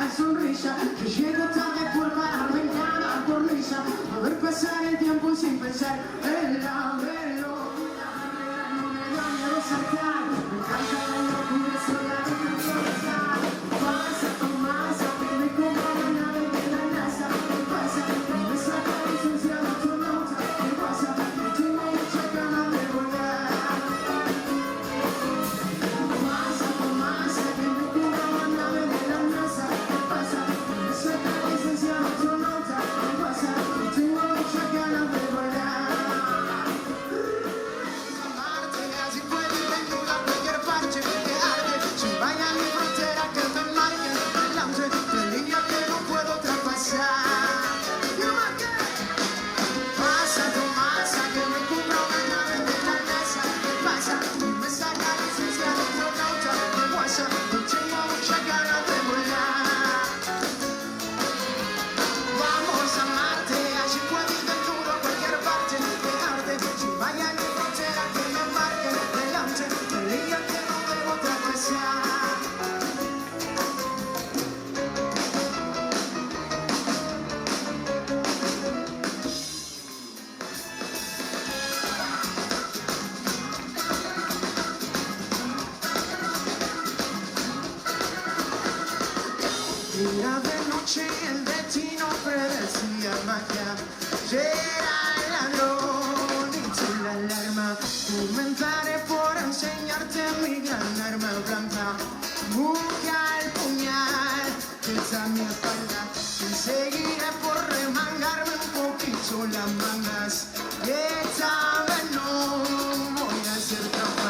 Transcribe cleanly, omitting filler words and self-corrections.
la sonrisa. Yo llego tarde por pararme en cada cornisa, poder pasar el tiempo sin pensar en la velocidad. No me da miedo saltar, me encanta la locura, soy la de improvisar. Pasa, Tomasa, me como una nave de la NASA. Pasa, me saca licencia de astronauta. ¿Qué pasa? Tengo muchas ganas de volar. Pasa, Tomasa, que me como una nave de la NASA. Pasa, me saca licencia de astronauta. ¿Qué pasa? Tengo muchas ganas de volar. Amarte, así puedo ir en a cualquier parte que arde. Si vaya a mi frontera que me marque delante de línea que no puedo traspasar. Pasa, Tomasa, que me cubra una nave de la NASA. Pasa, me saca licencia de astronauta. ¿Qué pasa? No tengo muchas ganas de volar. Vamos a Marte, allí puedo ir desnudo a cualquier parte que arde. Si vaya a mi frontera que me marque delante de línea que no debo traspasar. Día de noche el destino predecía magia. Llega el ladrón y la alarma. Comenzaré por enseñarte mi gran arma blanca. Busca el puñal que está a mi espalda. Y seguiré por remangarme un poquito las mangas. Y esta vez no voy a ser trampa.